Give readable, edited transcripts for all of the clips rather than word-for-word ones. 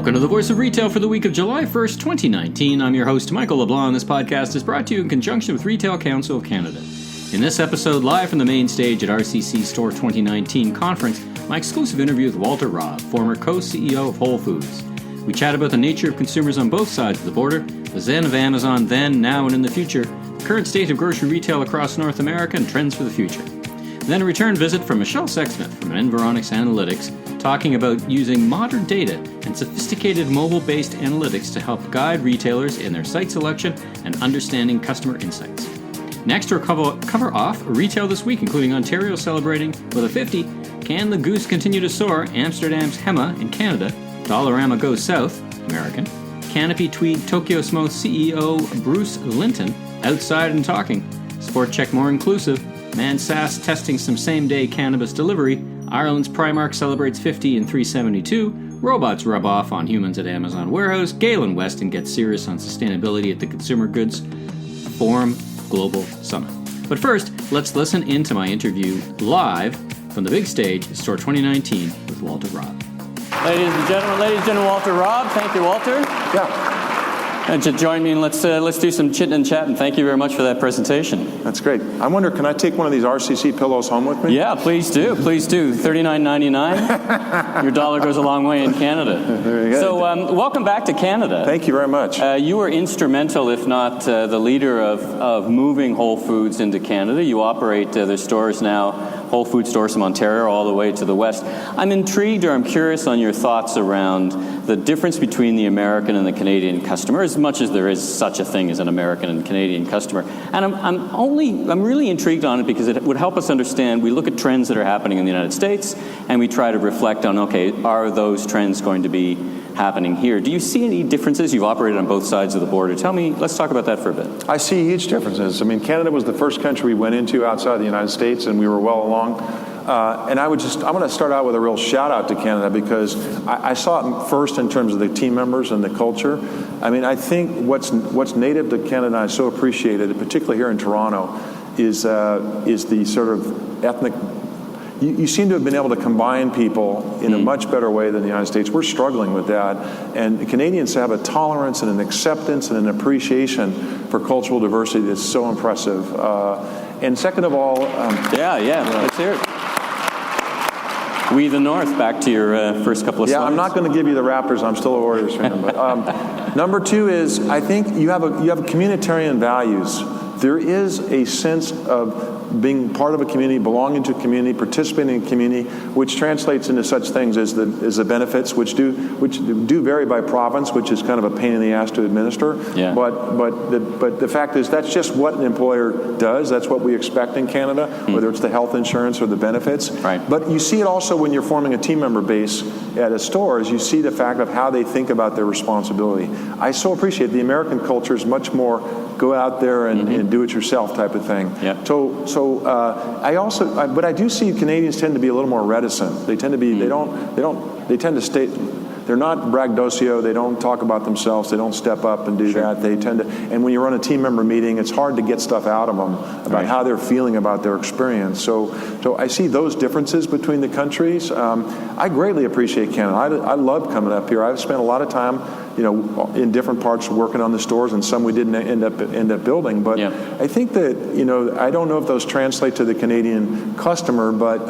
Welcome to the Voice of Retail for the week of July 1st, 2019. I'm your host, Michael LeBlanc. This podcast is brought to you in conjunction with Retail Council of Canada. In this episode, live from the main stage at RCC Store 2019 conference, my exclusive interview with Walter Robb, former co-CEO of Whole Foods. We chat about the nature of consumers on both sides of the border, the zen of Amazon then, now, and in the future, the current state of grocery retail across North America, and trends for the future. Then a return visit from Michele Sexsmith from Environics Analytics, talking about using modern data and sophisticated mobile-based analytics to help guide retailers in their site selection and understanding customer insights. Next, we'll cover off retail this week, including Ontario celebrating with a 50, Can the Goose Continue to Soar, Amsterdam's Hema in Canada, Dollarama Goes South, American, Canopy Tweed Tokyo Smo CEO Bruce Linton, Outside and Talking, Sport Check More Inclusive, Mansas testing some same-day cannabis delivery, Ireland's Primark celebrates 50 and 372, robots rub off on humans at Amazon Warehouse, Galen Weston gets serious on sustainability at the Consumer Goods Forum Global Summit. But first, let's listen into my interview live from the big stage at Store 2019 with Walter Robb. Ladies and gentlemen, Walter Robb. Thank you, Walter. Yeah. And to join me, and let's do some chit and chat, and thank you very much for that presentation. That's great. I wonder, can I take one of these RCC pillows home with me? Yeah, please do. Please do. $39.99. Your dollar goes a long way in Canada. Very good. So welcome back to Canada. Thank you very much. You were instrumental, if not the leader of moving Whole Foods into Canada. You operate their stores now, Whole Food stores from Ontario all the way to the west. I'm intrigued, or I'm curious on your thoughts around the difference between the American and the Canadian customer, as much as there is such a thing as an American and Canadian customer. And I'm really intrigued on it because it would help us understand. We look at trends that are happening in the United States, and we try to reflect on, okay, are those trends going to be happening here? Do you see any differences? You've operated on both sides of the border. Tell me, let's talk about that for a bit. I see huge differences. I mean, Canada was the first country we went into outside the United States, and we were well along. And I want to start out with a real shout out to Canada because I saw it first in terms of the team members and the culture. I mean, I think what's native to Canada, I so appreciate it, particularly here in Toronto, is the sort of ethnic. You seem to have been able to combine people in a much better way than the United States. We're struggling with that. And the Canadians have a tolerance and an acceptance and an appreciation for cultural diversity that's so impressive. And second of all... let's hear it. We the North, back to your first couple of slides. Yeah, I'm not going to give you the Raptors. I'm still a Warriors fan. But number two is, I think you have communitarian values. There is a sense of being part of a community, belonging to a community, participating in a community, which translates into such things as the benefits, which do vary by province, which is kind of a pain in the ass to administer. Yeah. But the fact is that's just what an employer does. That's what we expect in Canada, whether it's the health insurance or the benefits. Right. But you see it also when you're forming a team member base at a store, as you see the fact of how they think about their responsibility. I so appreciate the American culture is much more go out there and do it yourself type of thing. Yep. But I do see Canadians tend to be a little more reticent. They tend to be, they tend to stay, they're not braggadocio, they don't talk about themselves, they don't step up and do that. They tend to, and when you run a team member meeting, it's hard to get stuff out of them about how they're feeling about their experience. So I see those differences between the countries. I greatly appreciate Canada. I love coming up here. I've spent a lot of time, in different parts working on the stores, and some we didn't end up building. But I think that, I don't know if those translate to the Canadian customer, but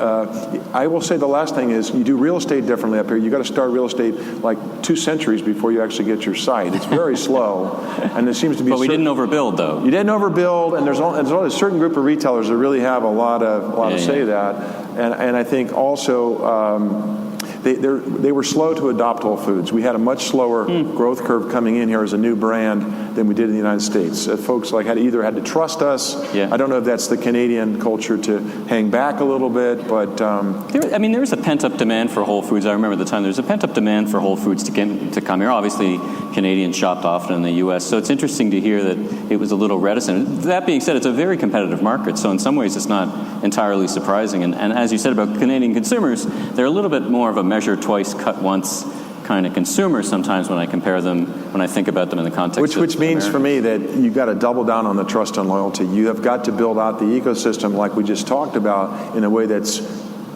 I will say the last thing is you do real estate differently up here. You got to start real estate like 2 centuries before you actually get your site. It's very slow, and there seems to be. But we didn't overbuild, though. You didn't overbuild, and there's only a certain group of retailers that really have a lot to say that, and I think also. They were slow to adopt Whole Foods. We had a much slower growth curve coming in here as a new brand than we did in the United States. Folks had to trust us. Yeah. I don't know if that's the Canadian culture to hang back a little bit, but... there was a pent-up demand for Whole Foods. I remember the time there was a pent-up demand for Whole Foods to come here. Obviously, Canadians shopped often in the U.S., so it's interesting to hear that it was a little reticent. That being said, it's a very competitive market, so in some ways it's not entirely surprising. And as you said about Canadian consumers, they're a little bit more of a measure twice, cut once kind of consumer sometimes when I compare them, when I think about them in the context Which means for me that you've got to double down on the trust and loyalty. You have got to build out the ecosystem like we just talked about in a way that's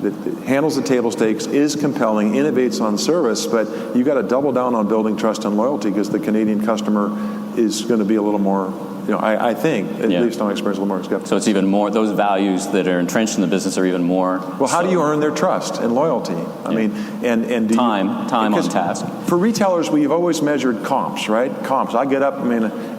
that handles the table stakes, is compelling, innovates on service, but you got to double down on building trust and loyalty, because the Canadian customer is going to be a little more, I think, at least on experience, a little more skeptical. So it's even more, those values that are entrenched in the business are even more. Well, how do you earn their trust and loyalty? I mean, and do time on task. For retailers, we've always measured comps, right? Comps. I get up,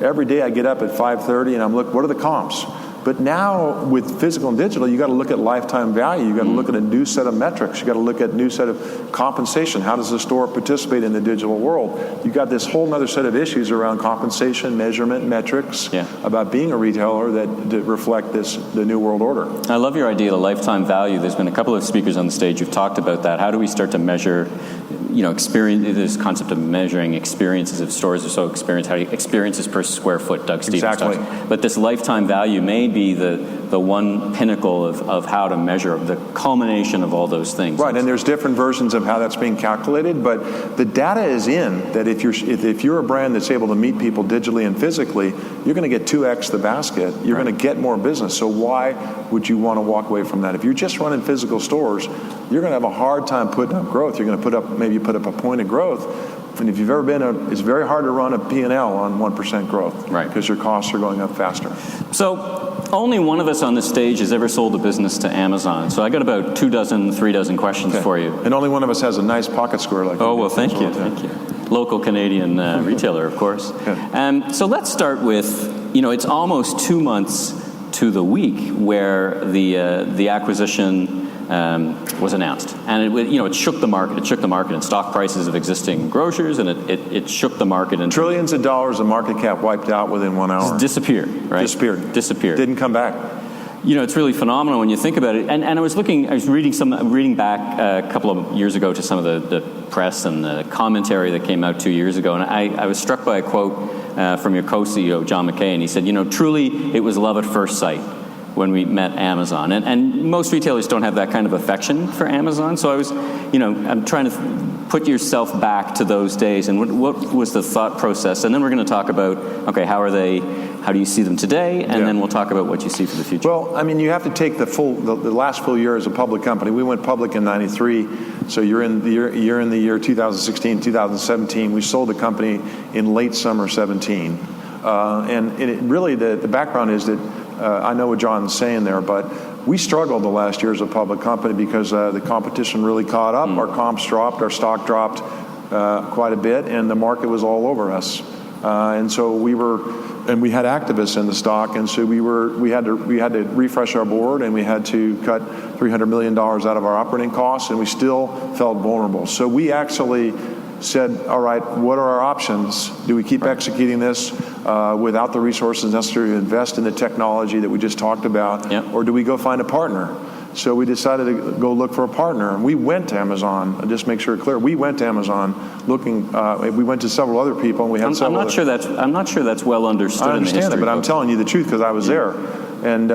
every day I get up at 5:30 and I'm looking, what are the comps? But now with physical and digital, you got to look at lifetime value. You got to look at a new set of metrics. You got to look at a new set of compensation. How does the store participate in the digital world? You got this whole other set of issues around compensation, measurement, metrics about being a retailer that reflect the new world order. I love your idea of lifetime value. There's been a couple of speakers on the stage who've talked about that. How do we start to measure, experience? This concept of measuring experiences of stores are so experiences per square foot. Doug Stevens exactly. talks. But this lifetime value may be the one pinnacle of how to measure the culmination of all those things. Right, and there's different versions of how that's being calculated, but the data is in that if you're a brand that's able to meet people digitally and physically, you're going to get 2x the basket. You're going to get more business. So why would you want to walk away from that? If you're just running physical stores, you're going to have a hard time putting up growth. You're going to put up a point of growth. And if you've ever been, it's very hard to run a P&L on 1% growth, right? Because your costs are going up faster. So only one of us on this stage has ever sold a business to Amazon. So I got about 3 dozen questions for you. And only one of us has a nice pocket square like. Oh well, thank you. Local Canadian retailer, of course. So let's start with, it's almost 2 months to the week where the acquisition was announced, and it shook the market. It shook the market in stock prices of existing grocers, and it shook the market. And trillions of dollars of market cap wiped out within 1 hour. Disappeared, right? Disappeared. Didn't come back. It's really phenomenal when you think about it. And I was reading back a couple of years ago to some of the press and the commentary that came out 2 years ago, and I was struck by a quote from your co-CEO, John McKay, and he said, truly it was love at first sight when we met Amazon. And most retailers don't have that kind of affection for Amazon. So I was, I'm trying to put yourself back to those days, and what was the thought process? And then we're going to talk about, okay, how do you see them today? And then we'll talk about what you see for the future. Well, you have to take the last full year as a public company. We went public in '93, so you're in the year 2016, 2017. We sold the company in late summer 17. And it really, the background is that, I know what John's saying there, but we struggled the last year as a public company because the competition really caught up. Our comps dropped, our stock dropped quite a bit, and the market was all over us. And so we had activists in the stock, and so we had to refresh our board, and we had to cut $300 million out of our operating costs, and we still felt vulnerable. So we actually said, all right, what are our options? Do we keep executing this without the resources necessary to invest in the technology that we just talked about, or do we go find a partner? So we decided to go look for a partner, and we went to Amazon. Just make sure it's clear, we went to Amazon looking. We went to several other people, and we had several. I'm not sure that's well understood. I understand in the it, but I'm telling you the truth because I was there. And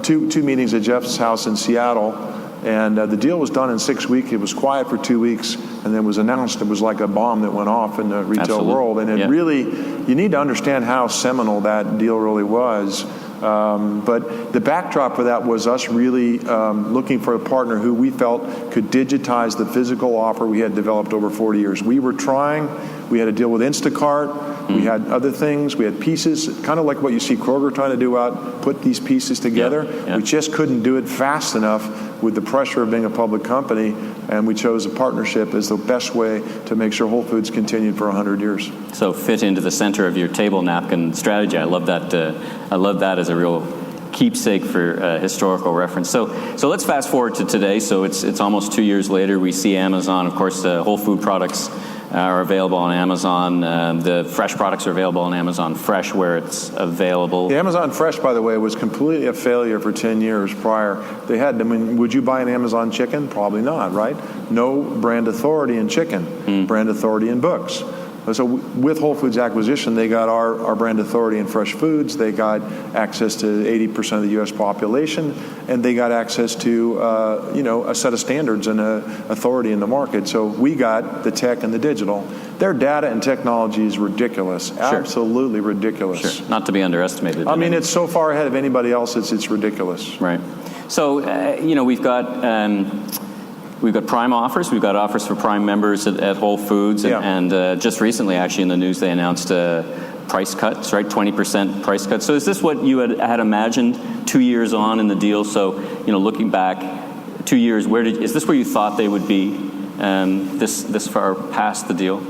two meetings at Jeff's house in Seattle. And the deal was done in 6 weeks. It was quiet for 2 weeks, and then was announced. It was like a bomb that went off in the retail world. And it really, you need to understand how seminal that deal really was. But the backdrop for that was us really looking for a partner who we felt could digitize the physical offer we had developed over 40 years. We were trying. We had to deal with Instacart. We had other things. We had pieces, kind of like what you see Kroger trying to do put these pieces together. We just couldn't do it fast enough with the pressure of being a public company, and we chose a partnership as the best way to make sure Whole Foods continued for 100 years. So fit into the center of your table napkin strategy. I love that. I love that as a real keepsake for historical reference. So let's fast forward to today. So it's almost 2 years later. We see Amazon, of course, Whole Food products are available on Amazon. The fresh products are available on Amazon Fresh where it's available. The Amazon Fresh, by the way, was completely a failure for 10 years prior. Would you buy an Amazon chicken? Probably not, right? No brand authority in chicken, brand authority in books. So with Whole Foods acquisition, they got our brand authority in fresh foods. They got access to 80% of the U.S. population, and they got access to a set of standards and authority in the market. So we got the tech and the digital. Their data and technology is ridiculous, absolutely ridiculous. Sure. Not to be underestimated. It's so far ahead of anybody else. It's ridiculous. Right. So we've got. we've got Prime offers. We've got offers for Prime members at Whole Foods, and just recently, actually, in the news, they announced price cuts, right? 20% price cuts. So is this what you had imagined 2 years on in the deal? So, looking back 2 years, is this where you thought they would be this far past the deal?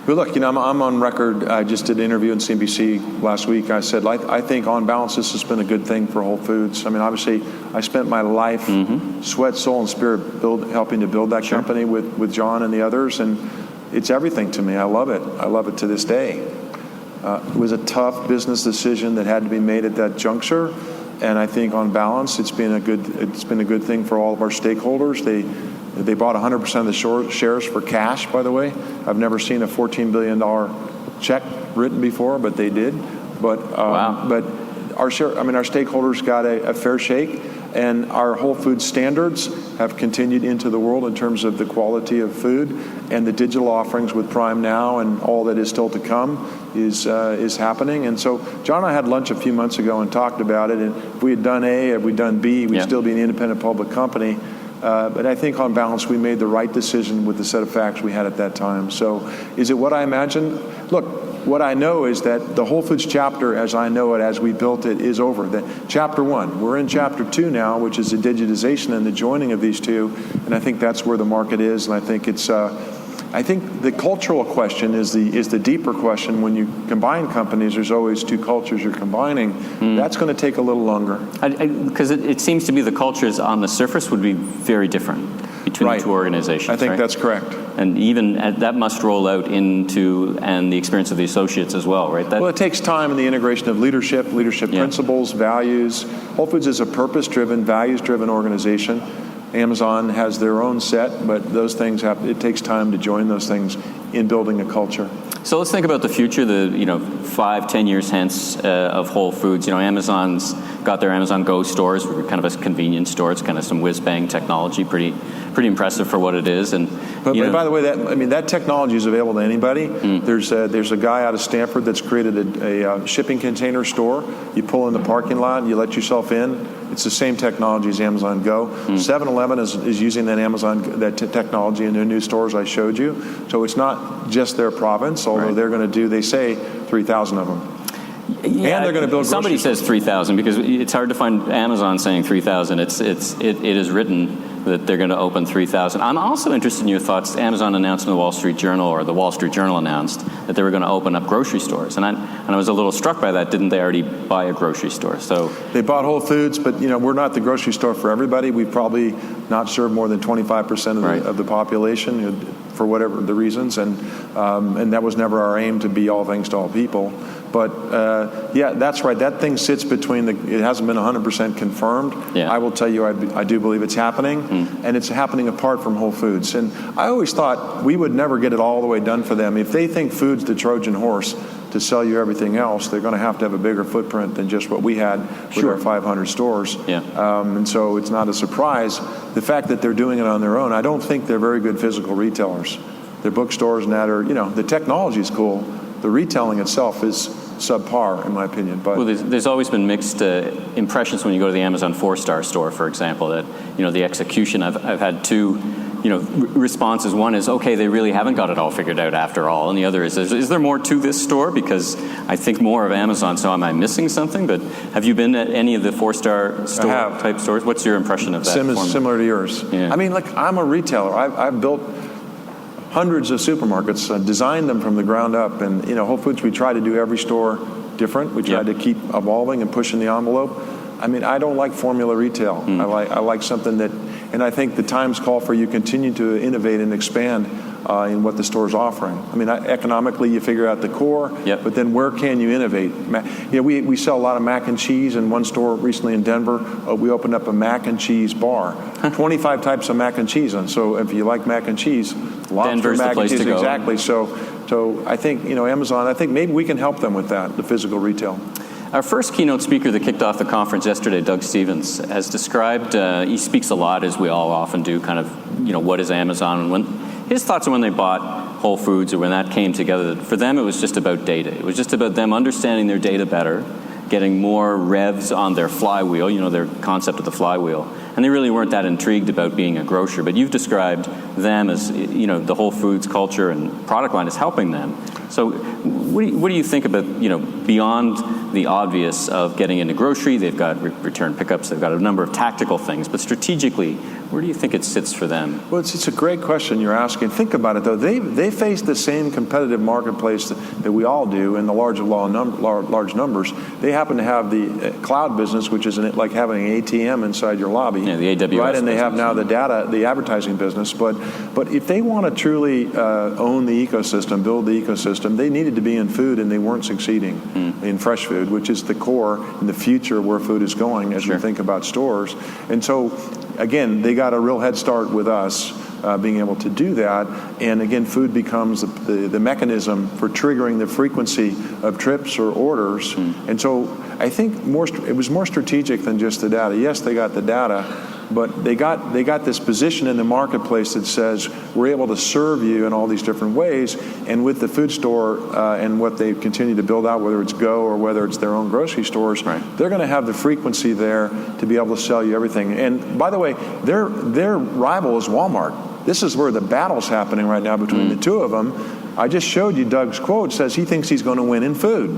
But look, I'm on record. I just did an interview on CNBC last week. I said, I think on balance, this has been a good thing for Whole Foods. I mean, obviously, I spent my life, sweat, soul, and spirit helping to build that company with John and the others, and it's everything to me. I love it. I love it to this day. It was a tough business decision that had to be made at that juncture, and I think on balance, it's been a good thing for all of our stakeholders. They bought 100% of the shares for cash, by the way. I've never seen a $14 billion check written before, but they did. But wow. But our stakeholders got a fair shake, and our Whole Foods standards have continued into the world in terms of the quality of food, and the digital offerings with Prime Now and all that is still to come is happening. And so John and I had lunch a few months ago and talked about it, and if we had done A, if we'd done B, we'd still be an independent public company. But I think on balance, we made the right decision with the set of facts we had at that time. So is it what I imagined? Look, what I know is that the Whole Foods chapter, as I know it, as we built it, is over. That chapter 1. We're in chapter 2 now, which is the digitization and the joining of these two. And I think that's where the market is. And I think I think the cultural question is the deeper question. When you combine companies, there's always two cultures you're combining. That's going to take a little longer. Because it seems to be the cultures on the surface would be very different between the two organizations. I think that's correct. And even that must roll out into the experience of the associates as well, right? Well, it takes time in the integration of leadership principles, values. Whole Foods is a purpose-driven, values-driven organization. Amazon has their own set, but those things it takes time to join those things in building a culture. So let's think about the future, 5-10 years hence of Whole Foods. Amazon's got their Amazon Go stores, kind of a convenience store. It's kind of some whiz-bang technology, pretty impressive for what it is. But by the way, that technology is available to anybody. There's a guy out of Stanford that's created a shipping container store. You pull in the parking lot, you let yourself in. It's the same technology as Amazon Go. 7-Eleven is using that technology in their new stores I showed you. So it's not just their province, although they're going to do, they say, 3,000 of them. Yeah, and they're going to build. Somebody says 3,000 because it's hard to find Amazon saying 3,000. It is written that they're going to open 3,000. I'm also interested in your thoughts. Amazon announced in the Wall Street Journal, or the Wall Street Journal announced that they were going to open up grocery stores, and I was a little struck by that. Didn't they already buy a grocery store? So they bought Whole Foods, but we're not the grocery store for everybody. We probably not serve more than 25% of the population for whatever the reasons, and that was never our aim to be all things to all people. But that's right. That thing sits between it hasn't been 100% confirmed. Yeah. I will tell you, I do believe it's happening, and it's happening apart from Whole Foods. And I always thought we would never get it all the way done for them. If they think food's the Trojan horse to sell you everything else, they're going to have a bigger footprint than just what we had with our 500 stores. Yeah. And so it's not a surprise. The fact that they're doing it on their own, I don't think they're very good physical retailers. They're bookstores, and that are, the technology is cool. The retailing itself is subpar, in my opinion. But well, there's always been mixed impressions when you go to the Amazon 4-star store, for example, that the execution. I've had two responses. One is, okay, they really haven't got it all figured out after all, and the other is there more to this store? Because I think more of Amazon. So am I missing something? But have you been at any of the 4-star store type stores? What's your impression of that? Similar to yours. Yeah. I mean, I'm a retailer. I've built hundreds of supermarkets, designed them from the ground up, and Whole Foods, we try to do every store different. We try to keep evolving and pushing the envelope. I mean, I don't like formula retail. I like something that, and I think the times call for you continue to innovate and expand in what the store's offering. I mean, economically, you figure out the core, but then where can you innovate? We sell a lot of mac and cheese. In one store recently in Denver, we opened up a mac and cheese bar. 25 types of mac and cheese. And so if you like mac and cheese, Denver's mac the place and cheese, to go. exactly. So I think, Amazon, I think maybe we can help them with that, the physical retail. Our first keynote speaker that kicked off the conference yesterday, Doug Stevens, has described, he speaks a lot, as we all often do, kind of, what is Amazon, and his thoughts on when they bought Whole Foods, or when that came together. For them, it was just about data. It was just about them understanding their data better, getting more revs on their flywheel, their concept of the flywheel, and they really weren't that intrigued about being a grocer. But you've described them as, the Whole Foods culture and product line is helping them. So what do you think about, beyond the obvious of getting into grocery? They've got return pickups, they've got a number of tactical things, but strategically, where do you think it sits for them? Well, it's a great question you're asking. Think about it, though. They face the same competitive marketplace that we all do in the large numbers. They happen to have the cloud business, which is like having an ATM inside your lobby. Yeah, the AWS right, and they have now business. the data, the advertising business. But if they want to truly own the ecosystem, build the ecosystem, they needed to be in food, and they weren't succeeding in fresh food, which is the core in the future where food is going as we think about stores. And so, again, they got a real head start with us being able to do that. And again, food becomes the mechanism for triggering the frequency of trips or orders. And so I think it was more strategic than just the data. Yes, they got the data, but they got this position in the marketplace that says we're able to serve you in all these different ways. And with the food store and what they continue to build out, whether it's Go or whether it's their own grocery stores, they're going to have the frequency there to be able to sell you everything. And by the way, their rival is Walmart. This is where the battle's happening right now between the two of them. I just showed you Doug's quote, says he thinks he's going to win in food.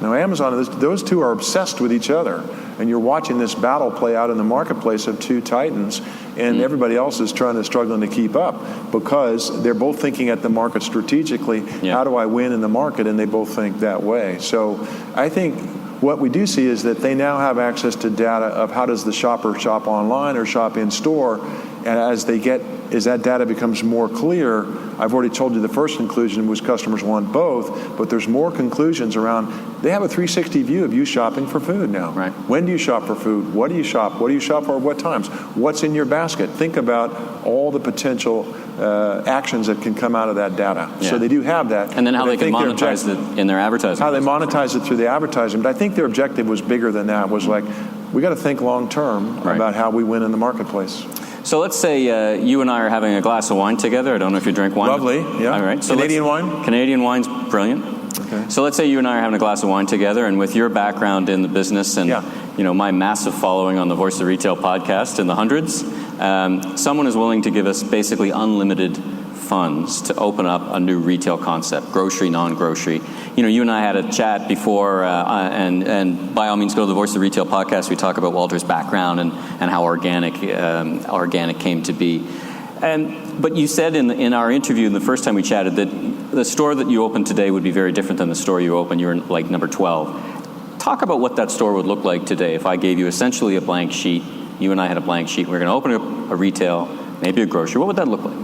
Now, Amazon, those two are obsessed with each other. And you're watching this battle play out in the marketplace of two titans, and everybody else is struggling to keep up because they're both thinking at the market strategically. How do I win in the market? And they both think that way. So I think what we do see is that they now have access to data of how does the shopper shop online or shop in store. And as that data becomes more clear, I've already told you the first conclusion was customers want both, but there's more conclusions around. They have a 360 view of you shopping for food now. Right. When do you shop for food? What do you shop? What do you shop for? What times? What's in your basket? Think about all the potential actions that can come out of that data. So they do have that. And then how they can monetize it in their advertising. How they monetize it through the advertising. But I think their objective was bigger than that. Was like, we got to think long term about how we win in the marketplace. So let's say you and I are having a glass of wine together. I don't know if you drink wine. Lovely, yeah. All right. So Canadian wine? Canadian wine's brilliant. Okay. So let's say you and I are having a glass of wine together, and with your background in the business and my massive following on the Voice of Retail podcast in the hundreds, someone is willing to give us basically unlimited funds to open up a new retail concept, grocery, non-grocery. You and I had a chat before, and by all means, go to the Voice of Retail podcast. We talk about Walter's background and how organic came to be. But you said in our interview the first time we chatted that the store that you opened today would be very different than the store you opened. You were like number 12. Talk about what that store would look like today if I gave you essentially a blank sheet. You and I had a blank sheet. We're going to open up a retail, maybe a grocery. What would that look like?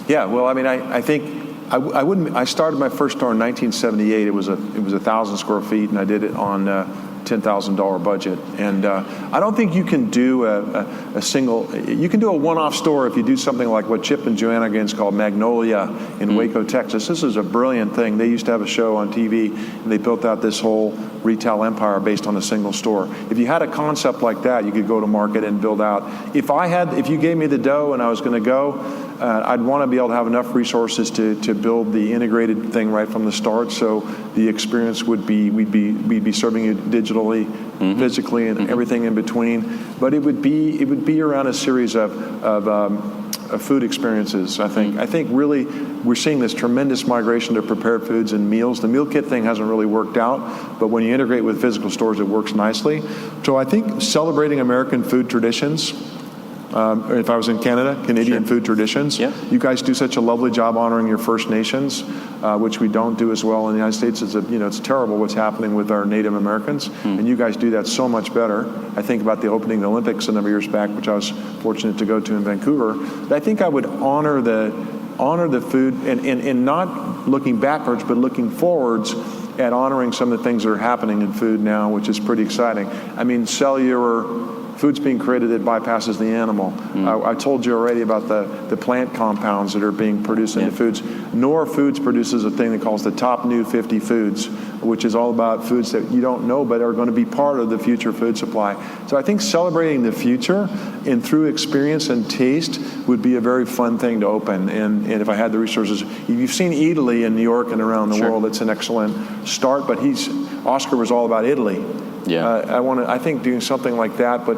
Yeah, well, I mean, I think I wouldn't. I started my first store in 1978. It was 1,000 square feet, and I did it on $10,000 budget. And I don't think you can do a single. You can do a one-off store if you do something like what Chip and Joanna Gaines called Magnolia in Waco, Texas. This is a brilliant thing. They used to have a show on TV, and they built out this whole retail empire based on a single store. If you had a concept like that, you could go to market and build out. If you gave me the dough and I was going to go, I'd want to be able to have enough resources to build the integrated thing right from the start. So the experience would be we'd be serving you digitally, physically, and everything in between. But it would be around a series of food experiences. I think really we're seeing this tremendous migration to prepared foods and meals. The meal kit thing hasn't really worked out, but when you integrate with physical stores, it works nicely. So I think celebrating American food traditions. If I was in Canada, Canadian food traditions. You guys do such a lovely job honoring your First Nations, which we don't do as well in the United States. It's terrible what's happening with our Native Americans, and you guys do that so much better. I think about the opening of the Olympics a number of years back, which I was fortunate to go to in Vancouver. But I think I would honor the food and not looking backwards, but looking forwards at honoring some of the things that are happening in food now, which is pretty exciting. I mean, cellular food's being created that bypasses the animal. I told you already about the plant compounds that are being produced into foods. Nor Foods produces a thing that calls the Top New 50 Foods, which is all about foods that you don't know but are going to be part of the future food supply. So I think celebrating the future and through experience and taste would be a very fun thing to open. And if I had the resources, you've seen Italy in New York and around the world. It's an excellent start, but Oscar was all about Italy. I think doing something like that, but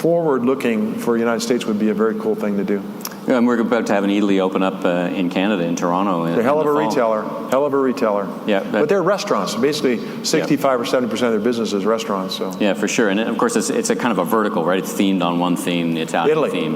forward-looking for the United States would be a very cool thing to do. And we're about to have an Italy open up in Canada, in Toronto. They're hell of a retailer. Yeah, but they're restaurants. Basically, 65 or 70% of their business is restaurants. So yeah, for sure. And of course, it's a kind of a vertical, right? It's themed on one theme, the Italian theme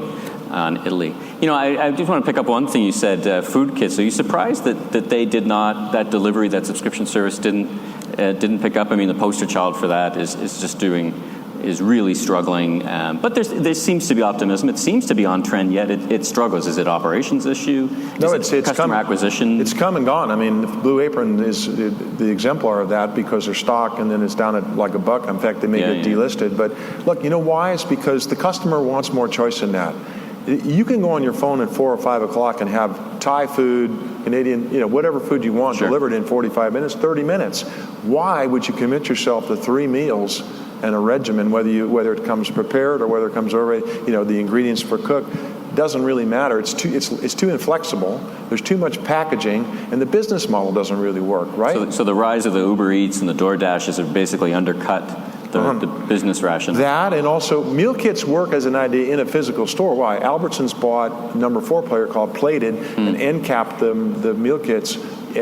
on Italy. I just want to pick up one thing you said, food kits. Are you surprised that they did not, that delivery, that subscription service didn't pick up? I mean, the poster child for that is really struggling, but there seems to be optimism. It seems to be on trend, yet it struggles. Is it operations issue? No, it's customer acquisition. It's come and gone. I mean, Blue Apron is the exemplar of that because their stock, and then it's down at like $1. In fact, they may get delisted. But look, you know why? It's because the customer wants more choice in that. You can go on your phone at 4 or 5 o'clock and have Thai food, Canadian, whatever food you want delivered in 45 minutes, 30 minutes. Why would you commit yourself to 3 meals and a regimen, whether it comes prepared or whether it comes already, the ingredients for cook, doesn't really matter. It's too inflexible. There's too much packaging, and the business model doesn't really work, right? So the rise of the Uber Eats and the DoorDashes have basically undercut the business ration. That, and also meal kits work as an idea in a physical store. Why? Albertsons bought a number 4 player called Plated and end capped the meal kits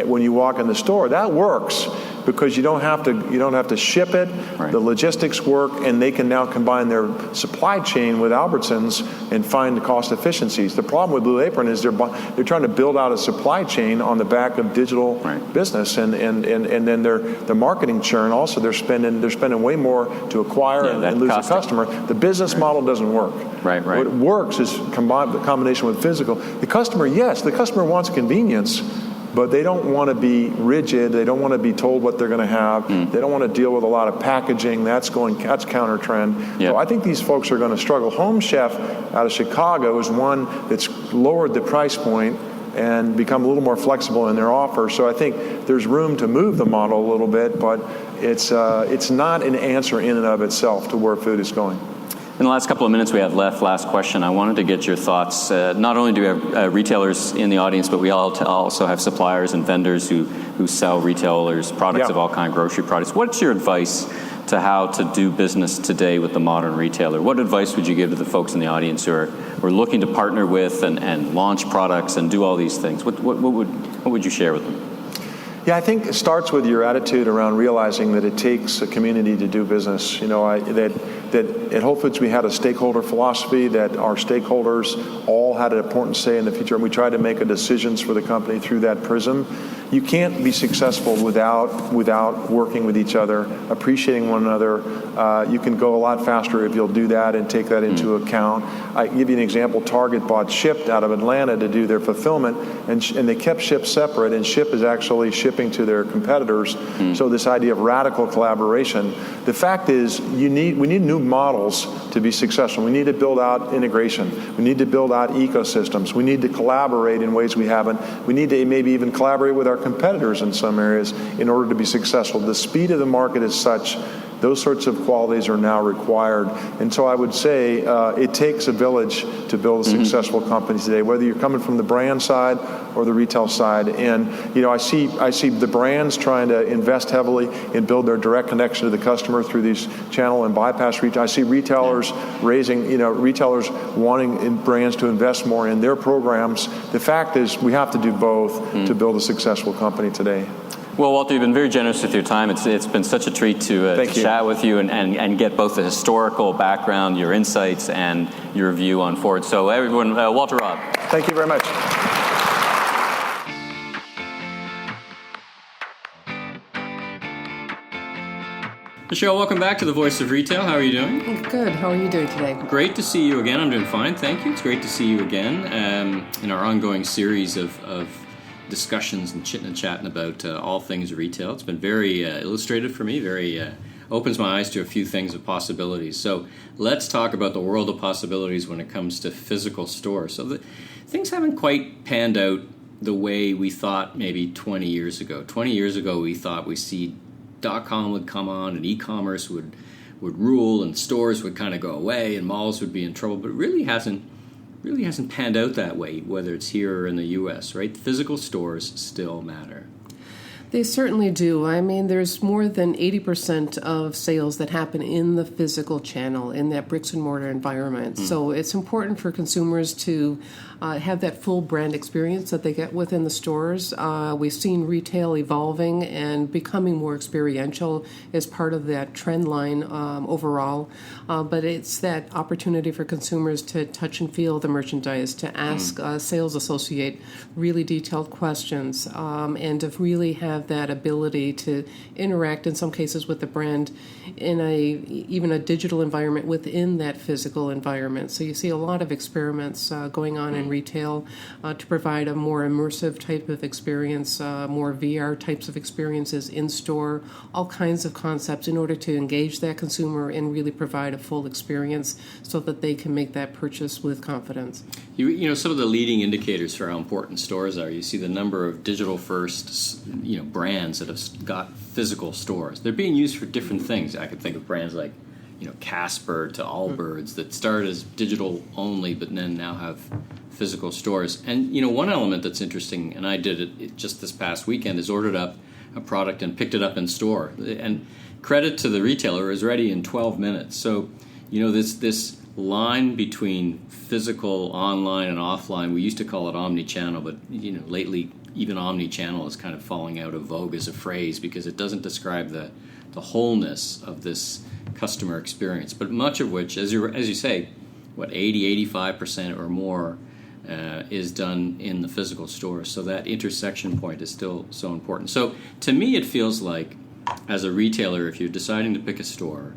when you walk in the store. That works because you don't have to ship it. Right. The logistics work, and they can now combine their supply chain with Albertsons and find the cost efficiencies. The problem with Blue Apron is they're trying to build out a supply chain on the back of digital business, and then their marketing churn also. They're spending way more to acquire and lose a customer. The business model doesn't work. Right. What works is the combination with physical. The customer wants convenience, but they don't want to be rigid. They don't want to be told what they're going to have. They don't want to deal with a lot of packaging. That's counter trend. Yep. So I think these folks are going to struggle. Home Chef out of Chicago is one that's lowered the price point and become a little more flexible in their offer. So I think there's room to move the model a little bit, but it's not an answer in and of itself to where food is going. In the last couple of minutes we have left, last question, I wanted to get your thoughts. Not only do we have retailers in the audience, but we also have suppliers and vendors who sell retailers products of all kinds, grocery products. What's your advice to how to do business today with the modern retailer? What advice would you give to the folks in the audience who are looking to partner with and launch products and do all these things? What would you share with them? Yeah, I think it starts with your attitude around realizing that it takes a community to do business. That at Whole Foods we had a stakeholder philosophy, that our stakeholders all had an important say in the future, and we tried to make decisions for the company through that prism. You can't be successful without working with each other, appreciating one another. You can go a lot faster if you'll do that and take that into account. I give you an example. Target bought Shipt out of Atlanta to do their fulfillment, and they kept Shipt separate, and Shipt is actually shipping to their competitors. So this idea of radical collaboration. The fact is, we need new models to be successful. We need to build out integration. We need to build out ecosystems. We need to collaborate in ways we haven't. We need to maybe even collaborate with our competitors in some areas in order to be successful. The speed of the market is such, those sorts of qualities are now required. And so I would say it takes a village to build a successful company today, whether you're coming from the brand side or the retail side. And I see the brands trying to invest heavily and build their direct connection to the customer through these channel and bypass retail. I see retailers retailers wanting brands to invest more in their programs. The fact is, we have to do both to build a successful company today. Well, Walter, you've been very generous with your time. It's been such a treat to chat with you and get both the historical background, your insights, and your view on Ford. So everyone, Walter Robb. Thank you very much. Michele, welcome back to the Voice of Retail. How are you doing? Good. How are you doing today? Great to see you again. I'm doing fine, thank you. It's great to see you again in our ongoing series of discussions and chitting and chatting about all things retail. It's been very illustrative for me, very opens my eyes to a few things of possibilities. So let's talk about the world of possibilities when it comes to physical stores. So things haven't quite panned out the way we thought maybe 20 years ago. 20 years ago we thought we'd see .com would come on and e-commerce would rule and stores would kind of go away and malls would be in trouble, but it really hasn't panned out that way, whether it's here or in the U.S., right? Physical stores still matter. They certainly do. I mean, there's more than 80% of sales that happen in the physical channel, in that bricks and mortar environment. So it's important for consumers to have that full brand experience that they get within the stores. We've seen retail evolving and becoming more experiential as part of that trend line overall. But it's that opportunity for consumers to touch and feel the merchandise, to ask a sales associate really detailed questions, and to really have that ability to interact in some cases with the brand in even a digital environment within that physical environment. So you see a lot of experiments going on in retail to provide a more immersive type of experience, more VR types of experiences in store, all kinds of concepts in order to engage that consumer and really provide a full experience so that they can make that purchase with confidence. You know, some of the leading indicators for how important stores are, you see the number of digital first, brands that have got physical stores. They're being used for different things. I could think of brands like, Casper to Allbirds that started as digital only, but then now have physical stores. And, one element that's interesting, and I did it just this past weekend, is ordered up a product and picked it up in store. And credit to the retailer, it was ready in 12 minutes. So, this line between physical, online, and offline, we used to call it omni-channel, but, lately even omni-channel is kind of falling out of vogue as a phrase because it doesn't describe the wholeness of this customer experience. But much of which, as you say, 80-85% or more is done in the physical store. So that intersection point is still so important. So to me, it feels like, as a retailer, if you're deciding to pick a store,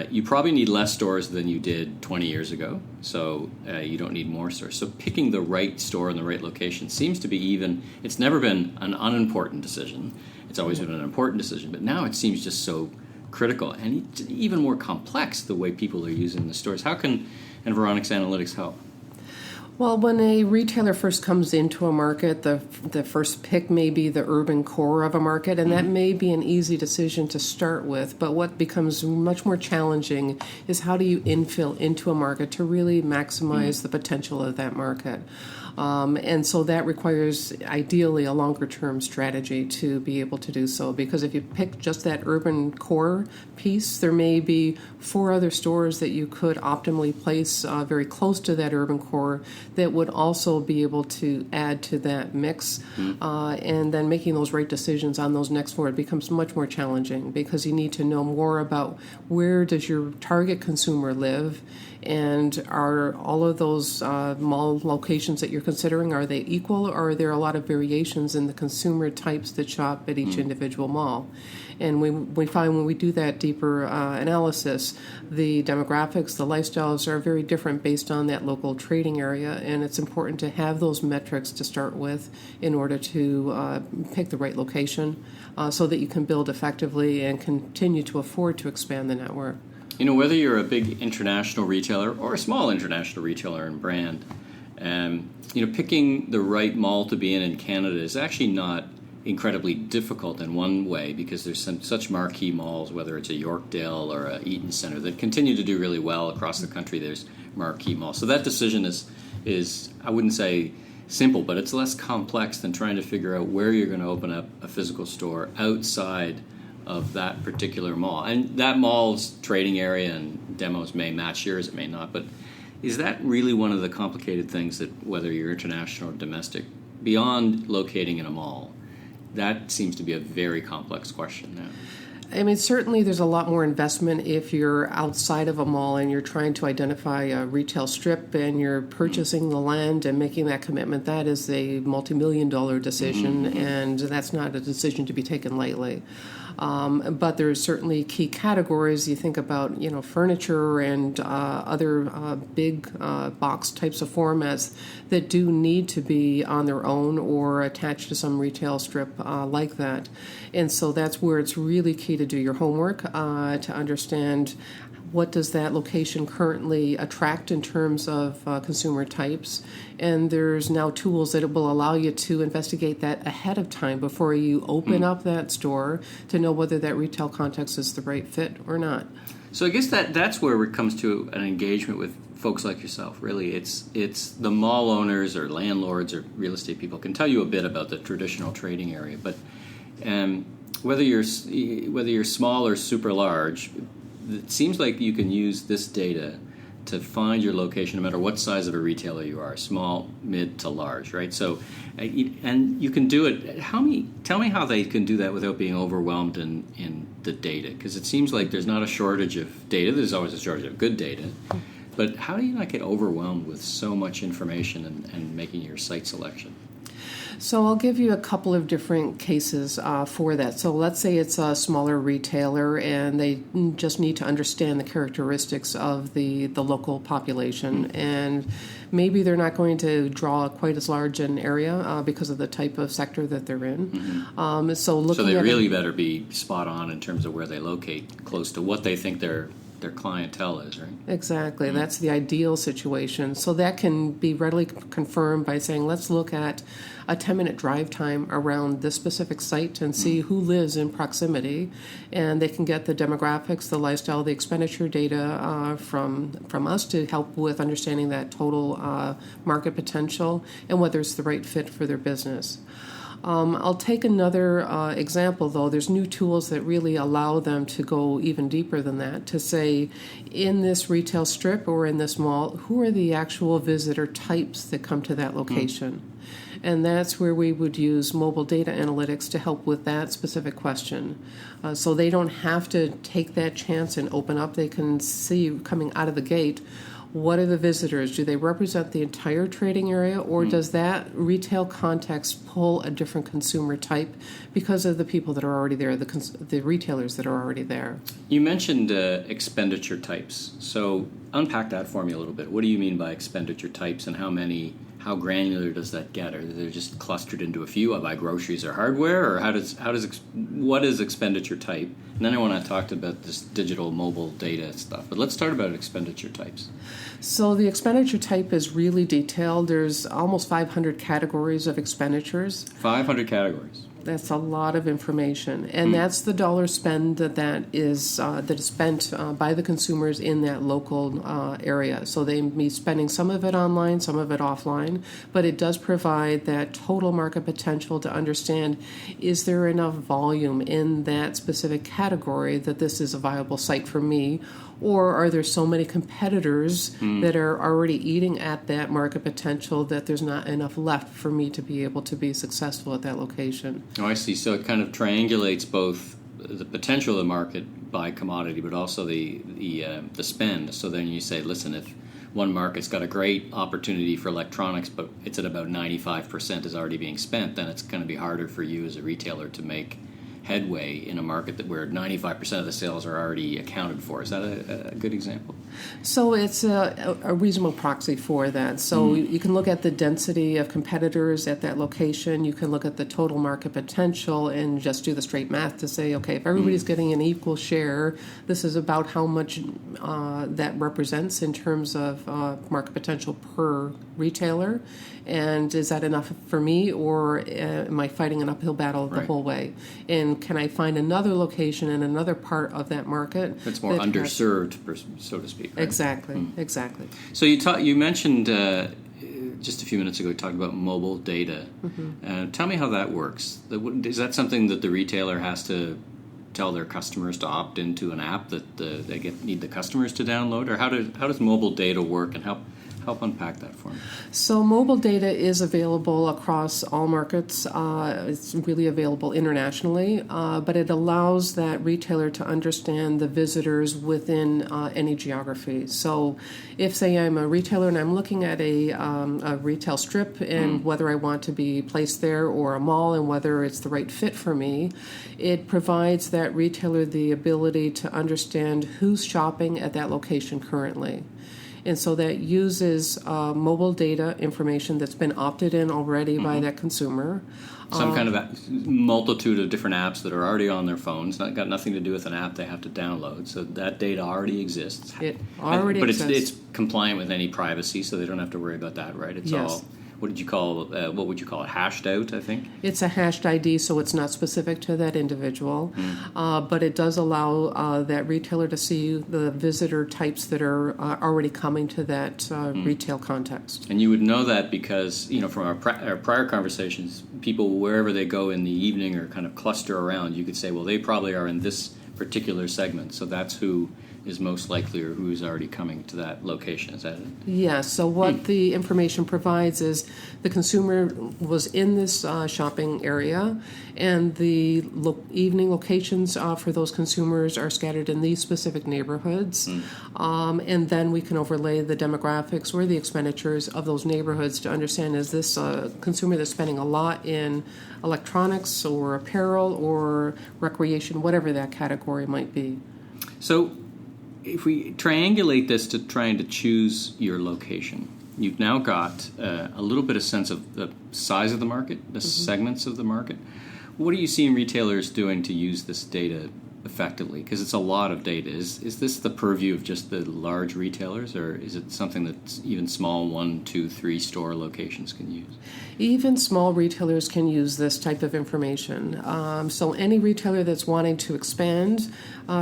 you probably need less stores than you did 20 years ago. So you don't need more stores. So picking the right store in the right location seems to be it's never been an unimportant decision. It's always been an important decision. But now it seems just so critical and even more complex the way people are using the stores. How can Environics Analytics help? Well, when a retailer first comes into a market, the first pick may be the urban core of a market, and that may be an easy decision to start with. But what becomes much more challenging is how do you infill into a market to really maximize the potential of that market. And so that requires, ideally, a longer-term strategy to be able to do so. Because if you pick just that urban core piece, there may be 4 other stores that you could optimally place very close to that urban core that would also be able to add to that mix. And then making those right decisions on those next 4, it becomes much more challenging because you need to know more about where does your target consumer live, and are all of those mall locations that you're considering, are they equal, or are there a lot of variations in the consumer types that shop at each individual mall? And we find when we do that deeper analysis, the demographics, the lifestyles are very different based on that local trading area, and it's important to have those metrics to start with in order to pick the right location so that you can build effectively and continue to afford to expand the network. Whether you're a big international retailer or a small international retailer and brand, picking the right mall to be in Canada is actually not incredibly difficult in one way because there's such marquee malls, whether it's a Yorkdale or a Eaton Centre, that continue to do really well across the country. There's marquee malls. So that decision is I wouldn't say simple, but it's less complex than trying to figure out where you're going to open up a physical store outside of that particular mall. And that mall's trading area and demos may match yours, it may not, but is that really one of the complicated things that, whether you're international or domestic, beyond locating in a mall, that seems to be a very complex question now? I mean, certainly there's a lot more investment if you're outside of a mall and you're trying to identify a retail strip and you're purchasing the land and making that commitment. That is a multi-million-dollar decision, and that's not a decision to be taken lightly. But there's certainly key categories. You think about, furniture and other big box types of formats that do need to be on their own or attached to some retail strip like that. And so that's where it's really key to do your homework, to understand what does that location currently attract in terms of consumer types. And there's now tools that will allow you to investigate that ahead of time before you open up that store to know whether that retail context is the right fit or not. So I guess that's where it comes to an engagement with folks like yourself. Really, it's the mall owners or landlords or real estate people can tell you a bit about the traditional trading area, but whether you're small or super large, it seems like you can use this data to find your location no matter what size of a retailer you are, small, mid to large, right? So, and you can do it. Tell me how they can do that without being overwhelmed in the data, because it seems like there's not a shortage of data. There's always a shortage of good data. But how do you not get overwhelmed with so much information and making your site selection? So I'll give you a couple of different cases for that. So let's say it's a smaller retailer and they just need to understand the characteristics of the local population. And maybe they're not going to draw quite as large an area because of the type of sector that they're in. So they really better be spot on in terms of where they locate, close to what they think their clientele is, right? Exactly. That's the ideal situation. So that can be readily confirmed by saying, let's look at a 10-minute drive time around this specific site and see who lives in proximity. And they can get the demographics, the lifestyle, the expenditure data from us to help with understanding that total market potential and whether it's the right fit for their business. I'll take another example, though. There's new tools that really allow them to go even deeper than that, to say, in this retail strip or in this mall, who are the actual visitor types that come to that location? And that's where we would use mobile data analytics to help with that specific question. So they don't have to take that chance and open up. They can see coming out of the gate, what are the visitors? Do they represent the entire trading area, or does that retail context pull a different consumer type because of the people that are already there, the retailers that are already there? You mentioned expenditure types. So unpack that for me a little bit. What do you mean by expenditure types, and how granular does that get? Are they just clustered into a few? I buy groceries or hardware, or what is expenditure type? And then I want to talk about this digital mobile data stuff. But let's start about expenditure types. So the expenditure type is really detailed. There's almost 500 categories of expenditures. 500 categories. That's a lot of information, and that's the dollar spend that is spent by the consumers in that local area. So they may be spending some of it online, some of it offline, but it does provide that total market potential to understand, is there enough volume in that specific category that this is a viable site for me? Or are there so many competitors that are already eating at that market potential that there's not enough left for me to be able to be successful at that location? Oh, I see. So it kind of triangulates both the potential of the market by commodity, but also the spend. So then you say, listen, if one market's got a great opportunity for electronics, but it's at about 95% is already being spent, then it's going to be harder for you as a retailer to make headway in a market where 95% of the sales are already accounted for. Is that a good example? So it's a reasonable proxy for that. So you can look at the density of competitors at that location. You can look at the total market potential and just do the straight math to say, okay, if everybody's getting an equal share, this is about how much that represents in terms of market potential per retailer. And is that enough for me, or am I fighting an uphill battle the whole way? And can I find another location in another part of that market that's more underserved, so to speak? Right? Exactly. So you mentioned just a few minutes ago, you talked about mobile data. Tell me how that works. Is that something that the retailer has to tell their customers to opt into an app that they need the customers to download, or how does mobile data work, and help unpack that for me? So mobile data is available across all markets. It's really available internationally, but it allows that retailer to understand the visitors within any geography. So if, say, I'm a retailer and I'm looking at a retail strip and whether I want to be placed there, or a mall and whether it's the right fit for me, it provides that retailer the ability to understand who's shopping at that location currently. And so that uses mobile data information that's been opted in already by that consumer. Some kind of multitude of different apps that are already on their phones. Got nothing to do with an app they have to download. So that data already exists. It already exists. But it's compliant with any privacy, so they don't have to worry about that, right? It's all what would you call it, hashed out, I think? It's a hashed ID, so it's not specific to that individual, but it does allow that retailer to see the visitor types that are already coming to that retail context. And you would know that because, from our prior conversations, people, wherever they go in the evening or kind of cluster around, you could say, well, they probably are in this particular segment, so that's who is most likely or who is already coming to that location. Is that it? Yes. So what the information provides is the consumer was in this shopping area, and the evening locations for those consumers are scattered in these specific neighborhoods. And then we can overlay the demographics or the expenditures of those neighborhoods to understand, is this a consumer that's spending a lot in electronics or apparel or recreation, whatever that category might be. So if we triangulate this to trying to choose your location, you've now got a little bit of sense of the size of the market, the segments of the market. What are you seeing retailers doing to use this data effectively? Because it's a lot of data. Is this the purview of just the large retailers, or is it something that even small 1, 2, 3 store locations can use? Even small retailers can use this type of information. So any retailer that's wanting to expand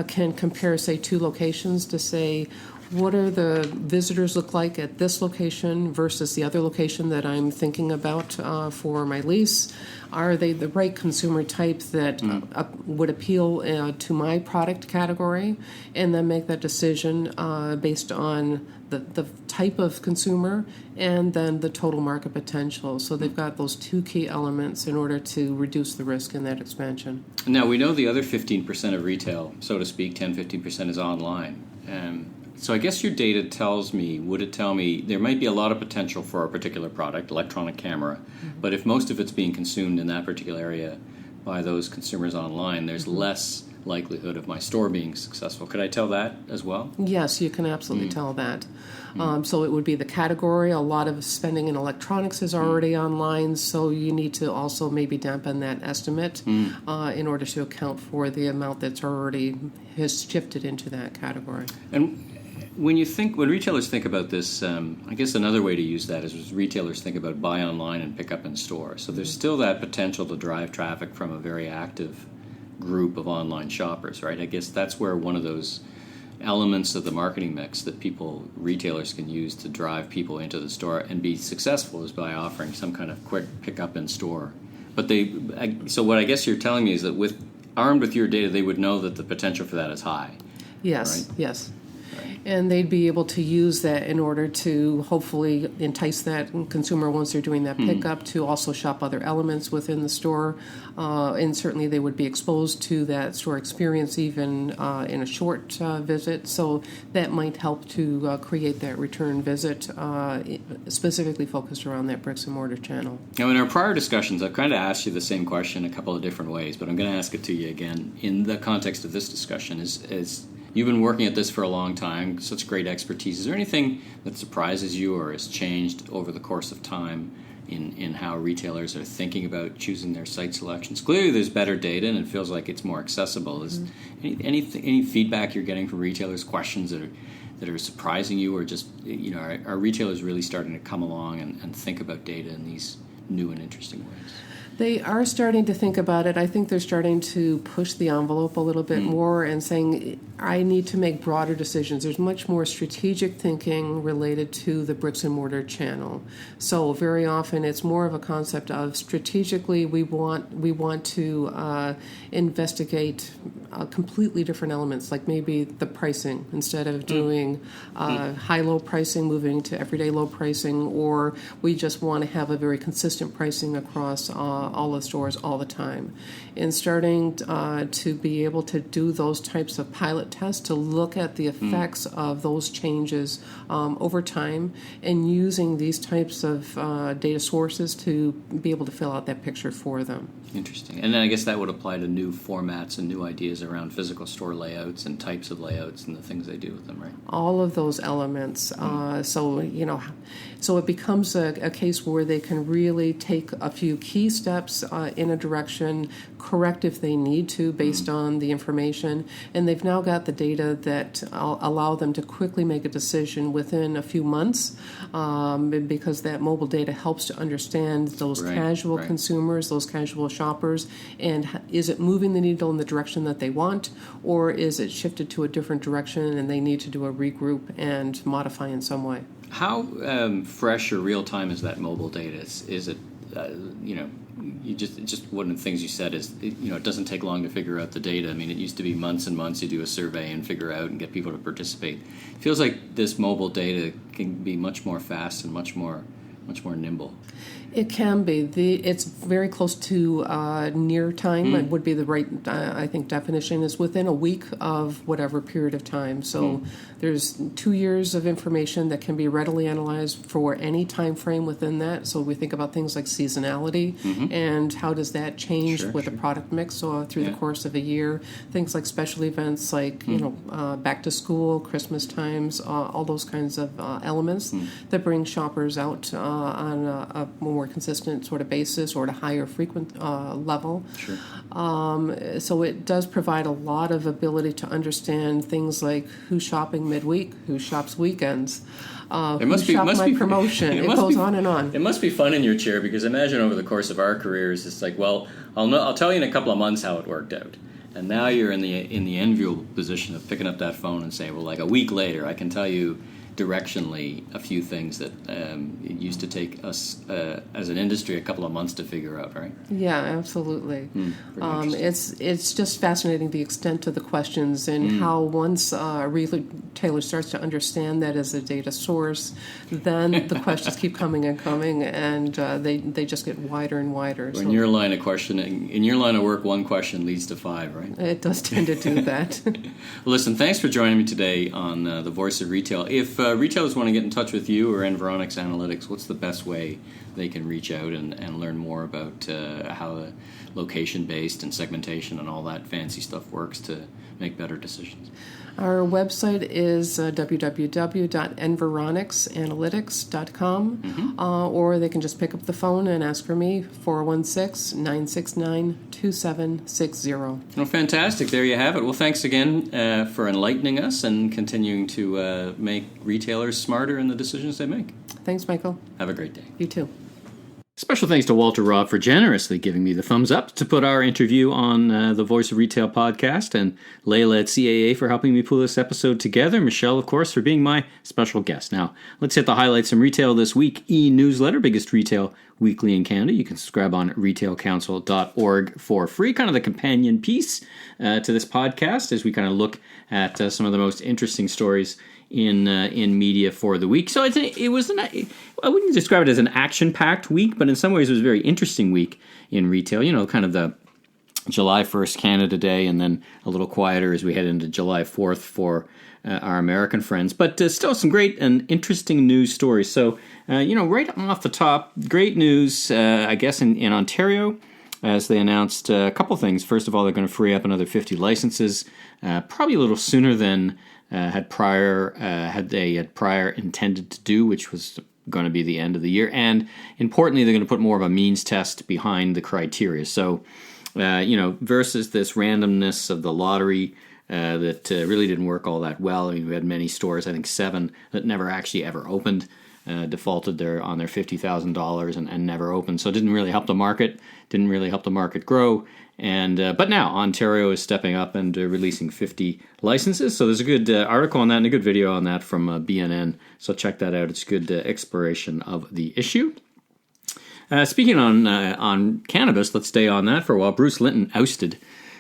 can compare, say, 2 locations to say, what are the visitors look like at this location versus the other location that I'm thinking about for my lease? Are they the right consumer type that would appeal to my product category? And then make that decision based on the type of consumer and then the total market potential. So they've got those 2 key elements in order to reduce the risk in that expansion. Now, we know the other 15% of retail, so to speak, 10-15% is online. So I guess your data would tell me there might be a lot of potential for a particular product, electronic camera, but if most of it's being consumed in that particular area by those consumers online, there's less likelihood of my store being successful. Could I tell that as well? Yes, you can absolutely tell that. So it would be the category. A lot of spending in electronics is already online, so you need to also maybe dampen that estimate in order to account for the amount that's already has shifted into that category. And when retailers think about this, I guess another way to use that is retailers think about buy online and pick up in store. So there's still that potential to drive traffic from a very active group of online shoppers, right? I guess that's where one of those elements of the marketing mix that retailers can use to drive people into the store and be successful is by offering some kind of quick pick up in store. But so what I guess you're telling me is that armed with your data, they would know that the potential for that is high. Yes, right? yes. And they'd be able to use that in order to hopefully entice that consumer once they're doing that pickup to also shop other elements within the store. And certainly they would be exposed to that store experience even in a short visit. So that might help to create that return visit specifically focused around that bricks and mortar channel. Now, in our prior discussions, I've kind of asked you the same question a couple of different ways, but I'm going to ask it to you again in the context of this discussion. Is you've been working at this for a long time, such great expertise. Is there anything that surprises you or has changed over the course of time in how retailers are thinking about choosing their site selections? Clearly there's better data and it feels like it's more accessible. Is any feedback you're getting from retailers, questions that are surprising you, or just, are retailers really starting to come along and think about data in these new and interesting ways? They are starting to think about it. I think they're starting to push the envelope a little bit more and saying, I need to make broader decisions. There's much more strategic thinking related to the bricks and mortar channel. So very often it's more of a concept of strategically we want to investigate completely different elements, like maybe the pricing. Instead of doing high-low pricing, moving to everyday low pricing, or we just want to have a very consistent pricing across all the stores all the time. And starting to be able to do those types of pilot tests to look at the effects of those changes over time, and using these types of data sources to be able to fill out that picture for them. Interesting. And then I guess that would apply to new formats and new ideas things around physical store layouts and types of layouts and the things they do with them, right? All of those elements. So it becomes a case where they can really take a few key steps in a direction, correct if they need to based on the information, and they've now got the data that allow them to quickly make a decision within a few months, because that mobile data helps to understand those casual consumers, those casual shoppers, and is it moving the needle in the direction that they want, or is it shifted to a different direction and they need to do a regroup and modify in some way? How fresh or real time is that mobile data? Is it, just one of the things you said is, it doesn't take long to figure out the data. I mean, it used to be months and months you do a survey and figure out and get people to participate. It feels like this mobile data can be much more fast and much more nimble. It can be. It's very close to near time. It would be the right, I think, definition is within a week of whatever period of time. So there's 2 years of information that can be readily analyzed for any time frame within that. So we think about things like seasonality and how does that change with the product mix through the course of a year. Things like special events like, back to school, Christmas times, all those kinds of elements that bring shoppers out on a more consistent sort of basis or at a higher frequent level. Sure. So it does provide a lot of ability to understand things like who's shopping midweek, who shops weekends, who shopped my promotion. It goes on and on. It must be fun in your chair, because imagine over the course of our careers, it's like, well, I'll tell you in a couple of months how it worked out. And now you're in the enviable position of picking up that phone and saying, well, like a week later, I can tell you directionally a few things that it used to take us as an industry a couple of months to figure out, right? Yeah, absolutely. It's just fascinating the extent of the questions and how once a retailer starts to understand that as a data source, then the questions keep coming and coming, and they just get wider and wider. In your line of work, one question leads to 5, right? It does tend to do that. Well, listen, thanks for joining me today on The Voice of Retail. If retailers want to get in touch with you or Environics Analytics, what's the best way they can reach out and learn more about how the location-based and segmentation and all that fancy stuff works to make better decisions? Our website is www.environicsanalytics.com, or they can just pick up the phone and ask for me, 416-969-2760. Well, fantastic. There you have it. Well, thanks again for enlightening us and continuing to make retailers smarter in the decisions they make. Thanks, Michael. Have a great day. You too. Special thanks to Walter Robb for generously giving me the thumbs up to put our interview on the Voice of Retail podcast, and Layla at CAA for helping me pull this episode together. Michele, of course, for being my special guest. Now, let's hit the highlights from retail this week. E-newsletter, biggest retail weekly in Canada. You can subscribe on retailcouncil.org for free, kind of the companion piece to this podcast as we kind of look at some of the most interesting stories in media for the week. So it was I wouldn't describe it as an action-packed week, but in some ways it was a very interesting week in retail. Kind of the July 1st Canada Day, and then a little quieter as we head into July 4th for our American friends. But still some great and interesting news stories. So, right off the top, great news, I guess, in Ontario, as they announced a couple things. First of all, they're going to free up another 50 licenses, probably a little sooner than had they had prior intended to do, which was going to be the end of the year. And importantly, they're going to put more of a means test behind the criteria. So, versus this randomness of the lottery that really didn't work all that well. I mean, we had many stores, I think 7, that never actually ever opened, defaulted on their $50,000 and never opened. So it didn't really help the market, grow. And but now Ontario is stepping up and releasing 50 licenses. So there's a good article on that and a good video on that from BNN. So check that out. It's a good exploration of the issue. Speaking on cannabis, let's stay on that for a while. Bruce Linton ousted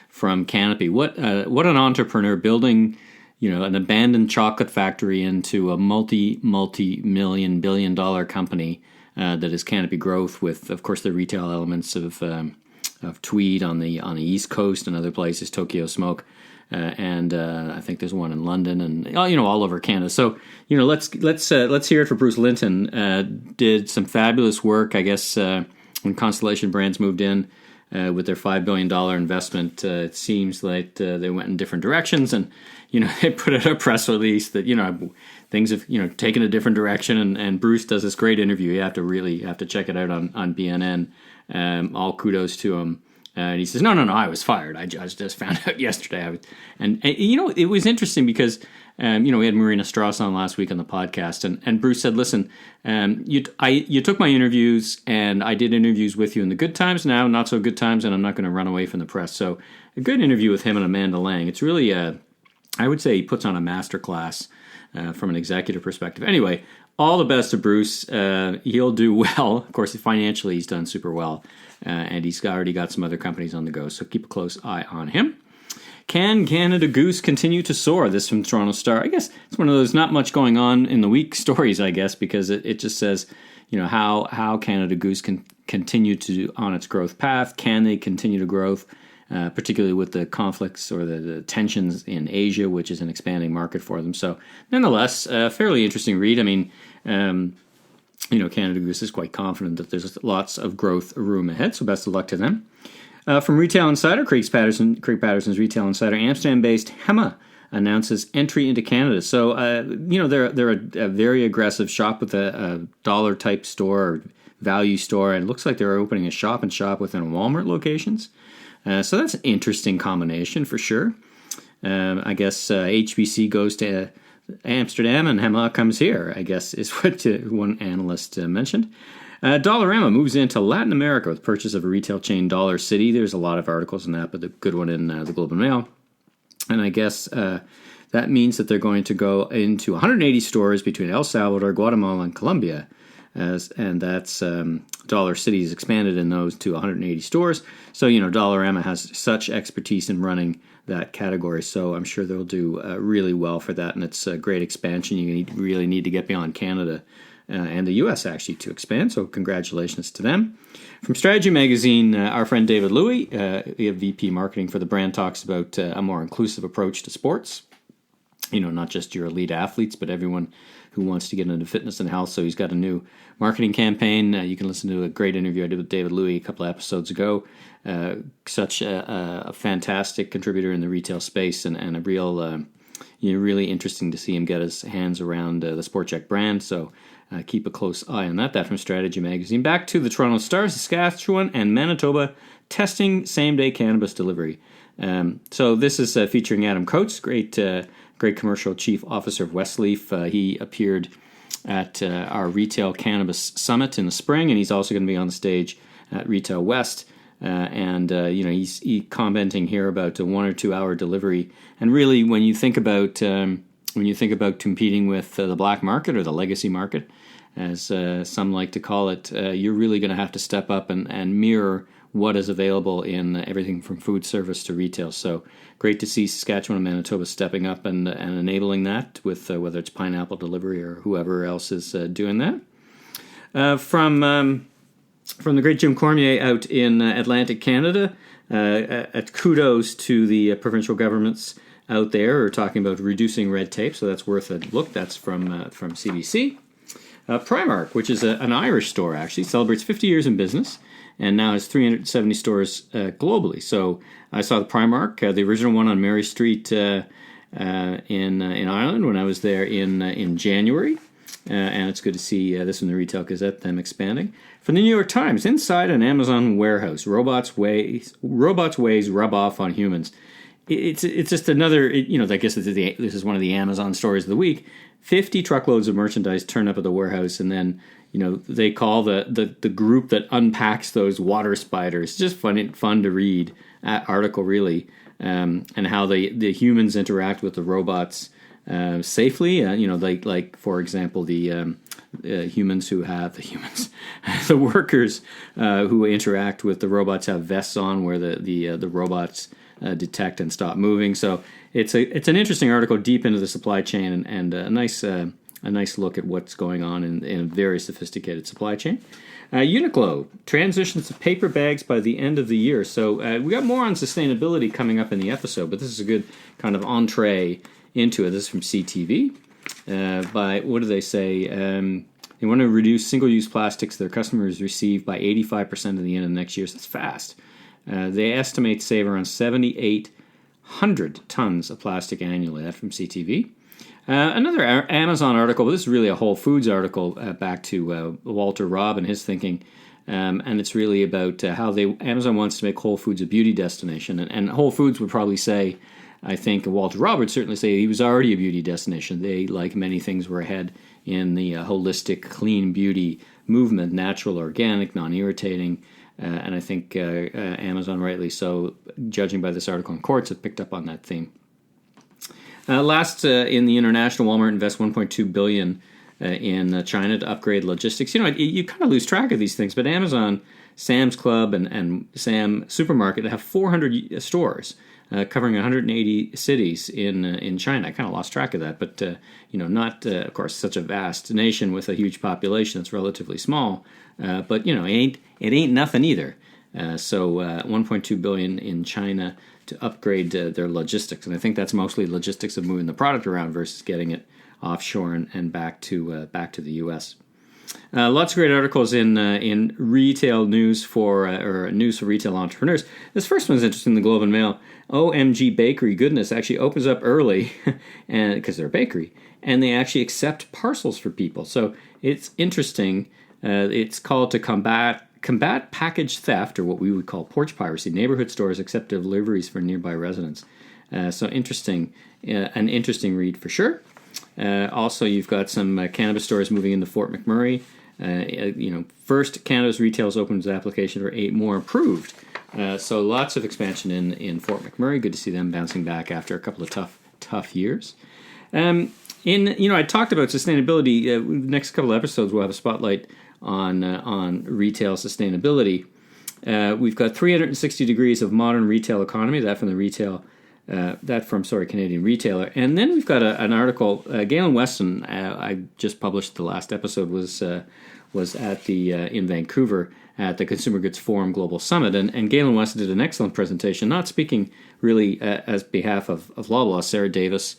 from Canopy. What an entrepreneur, building an abandoned chocolate factory into a multi-million billion-dollar company that is Canopy Growth, with, of course, the retail elements of Tweed on the East Coast and other places, Tokyo Smoke, and I think there's one in London, and all over Canada. So let's hear it for Bruce Linton. Did some fabulous work, I guess, when Constellation Brands moved in with their $5 billion investment. It seems like they went in different directions, and they put out a press release that things have taken a different direction. And Bruce does this great interview. You have to check it out on BNN. All kudos to him. And he says, no, I was fired. I just found out yesterday. It was interesting because, we had Marina Strauss on last week on the podcast, and Bruce said, listen, you took my interviews, and I did interviews with you in the good times, now not so good times, and I'm not going to run away from the press. So a good interview with him and Amanda Lang. It's really, I would say he puts on a masterclass from an executive perspective. Anyway, all the best to Bruce. He'll do well. Of course, financially, he's done super well. And he's already got some other companies on the go, so keep a close eye on him. Can Canada Goose continue to soar? This from Toronto Star. I guess it's one of those not much going on in the week stories, I guess, because it just says, how Canada Goose can continue to on its growth path. Can they continue to growth, particularly with the conflicts or the tensions in Asia, which is an expanding market for them. So nonetheless, a fairly interesting read. I mean, Canada Goose is quite confident that there's lots of growth room ahead, so best of luck to them. From Retail Insider, Craig Patterson's Retail Insider, Amsterdam-based Hema announces entry into Canada. So, they're a very aggressive shop with a dollar-type store or value store, and it looks like they're opening a shop-in-shop within Walmart locations. So that's an interesting combination for sure. I guess HBC goes to Amsterdam and Hema comes here, I guess, is what one analyst mentioned. Dollarama moves into Latin America with purchase of a retail chain, Dollar City. There's a lot of articles on that, but the good one in the Globe and Mail. And I guess that means that they're going to go into 180 stores between El Salvador, Guatemala, and Colombia. And that's Dollar City has expanded in those to 180 stores. So, Dollarama has such expertise in running that category. So I'm sure they'll do really well for that. And it's a great expansion. You really need to get beyond Canada and the U.S. actually to expand. So congratulations to them. From Strategy Magazine, our friend David Louie, VP Marketing for the brand, talks about a more inclusive approach to sports. Not just your elite athletes, but everyone who wants to get into fitness and health. So he's got a new marketing campaign. You can listen to a great interview I did with David Louie a couple of episodes ago. Such a fantastic contributor in the retail space and a real, really interesting to see him get his hands around the Sport Check brand. So keep a close eye on that. That from Strategy Magazine. Back to the Toronto Star, Saskatchewan and Manitoba testing same-day cannabis delivery. So this is featuring Adam Coates, great commercial chief officer of Westleaf. He appeared at our Retail Cannabis Summit in the spring, and he's also going to be on the stage at Retail West. He's commenting here about a 1 or 2 hour delivery. And really, when you think about competing with the black market or the legacy market, as some like to call it, you're really going to have to step up and mirror what is available in everything from food service to retail. So great to see Saskatchewan and Manitoba stepping up and enabling that with whether it's Pineapple Delivery or whoever else is doing that. From the great Jim Cormier out in Atlantic Canada, kudos to the provincial governments out there who are talking about reducing red tape, so that's worth a look. That's from CBC. Primark, which is an Irish store, actually celebrates 50 years in business and now has 370 stores globally. So I saw the Primark, the original one on Mary Street in Ireland when I was there in January. And it's good to see this from the Retail Gazette, them expanding. From the New York Times, inside an Amazon warehouse, robots' ways rub off on humans. It's just another, I guess this is one of the Amazon stories of the week. 50 truckloads of merchandise turn up at the warehouse, and then they call the group that unpacks those water spiders. Just fun to read article really, and how the humans interact with the robots safely. Like for example the workers who interact with the robots have vests on where the robots detect and stop moving. So it's an interesting article deep into the supply chain and a nice look at what's going on in a very sophisticated supply chain. Uniqlo transitions to paper bags by the end of the year. So we got more on sustainability coming up in the episode, but this is a good kind of entree into it. This is from CTV. What do they say? They want to reduce single-use plastics their customers receive by 85% at the end of next year. So that's fast. They estimate to save around 7,800 tons of plastic annually. That from CTV. Another Amazon article, this is really a Whole Foods article back to Walter Robb and his thinking, and it's really about how Amazon wants to make Whole Foods a beauty destination. And Whole Foods would probably say, I think Walter Robb would certainly say he was already a beauty destination. They, like many things, were ahead in the holistic, clean beauty movement, natural, organic, non-irritating, and I think Amazon, rightly so, judging by this article in Quartz, have picked up on that theme. Last, in the international, Walmart invests $1.2 billion in China to upgrade logistics. You kind of lose track of these things, but Amazon, Sam's Club, and Sam Supermarket have 400 stores covering 180 cities in China. I kind of lost track of that, but not of course such a vast nation with a huge population that's relatively small. But it ain't nothing either. So $1.2 billion in China to upgrade their logistics, and I think that's mostly logistics of moving the product around versus getting it offshore and back to the U.S. Lots of great articles in retail news for news for retail entrepreneurs. This first one is interesting. The Globe and Mail. OMG Bakery Goodness actually opens up early, and because they're a bakery, and they actually accept parcels for people. So it's interesting. It's called to combat package theft, or what we would call porch piracy. Neighborhood stores accept deliveries for nearby residents. So interesting, an interesting read for sure. Also, you've got some cannabis stores moving into Fort McMurray. First cannabis retail's opened its application for 8 more approved. So lots of expansion in Fort McMurray. Good to see them bouncing back after a couple of tough years. I talked about sustainability. Next couple of episodes, we'll have a spotlight on retail sustainability. We've got 360 degrees of modern retail economy. That from Canadian Retailer. And then we've got an article. Galen Weston, I just published the last episode, was at in Vancouver at the Consumer Goods Forum Global Summit. And Galen Weston did an excellent presentation, not speaking really as behalf of Loblaw. Sarah Davis,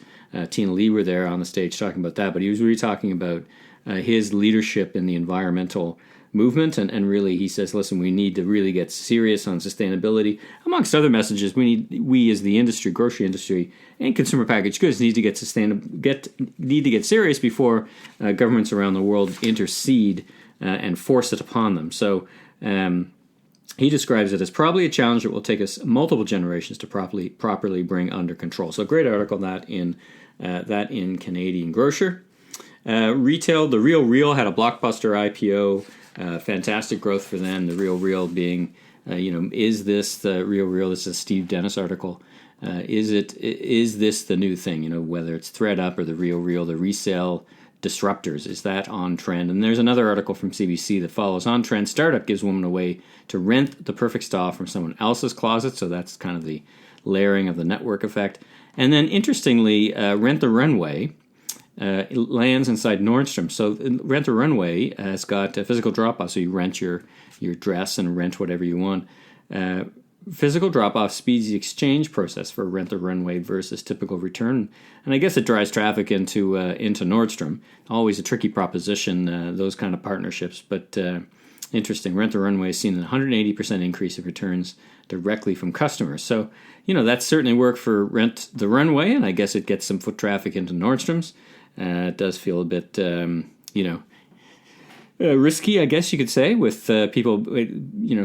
Tina Lee were there on the stage talking about that, but he was really talking about his leadership in the environmental movement, and really he says, listen, we need to really get serious on sustainability. Amongst other messages, we as the industry, grocery industry, and consumer packaged goods need to get serious before governments around the world intercede and force it upon them. So he describes it as probably a challenge that will take us multiple generations to properly bring under control. So a great article that in Canadian Grocer. Retail, The Real Real had a blockbuster IPO. Fantastic growth for them. The Real Real being, is this the Real Real? This is a Steve Dennis article. Is this the new thing? Whether it's ThreadUp or the Real Real, the resale disruptors, is that on trend? And there's another article from CBC that follows on trend. Startup gives women a way to rent the perfect style from someone else's closet. So that's kind of the layering of the network effect. And then interestingly, Rent the Runway lands inside Nordstrom. So Rent the Runway has got a physical drop-off, so you rent your dress and rent whatever you want. Physical drop-off speeds the exchange process for Rent the Runway versus typical return. And I guess it drives traffic into Nordstrom. Always a tricky proposition, those kind of partnerships, but interesting. Rent the Runway has seen a 180% increase of returns directly from customers. So, that's certainly worked for Rent the Runway, and I guess it gets some foot traffic into Nordstrom's. It does feel a bit, risky, I guess you could say, with people,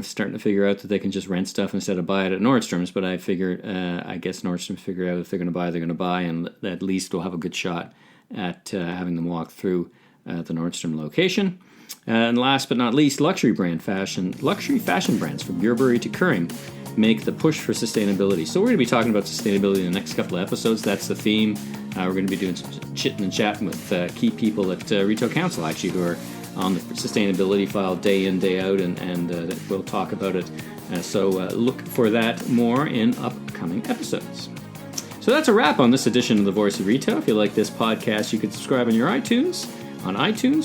starting to figure out that they can just rent stuff instead of buy it at Nordstrom's. But I guess Nordstrom's figure out if they're going to buy, they're going to buy, and at least we'll have a good shot at having them walk through the Nordstrom location. And last but not least, luxury fashion brands from Burberry to Kering make the push for sustainability. So we're going to be talking about sustainability in the next couple of episodes. That's the theme. We're going to be doing some chitting and chatting with key people at Retail Council, actually, who are on the sustainability file day in, day out, and we'll talk about it. So look for that more in upcoming episodes. So that's a wrap on this edition of The Voice of Retail. If you like this podcast, you can subscribe on iTunes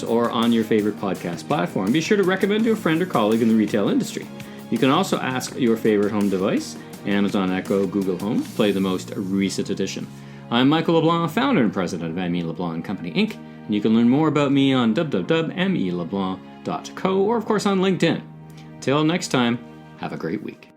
or on your favorite podcast platform. Be sure to recommend to a friend or colleague in the retail industry. You can also ask your favorite home device, Amazon Echo, Google Home, to play the most recent edition. I'm Michael LeBlanc, founder and president of LeBlanc Company Inc., and you can learn more about me on www.meleblanc.co or, of course, on LinkedIn. Till next time, have a great week.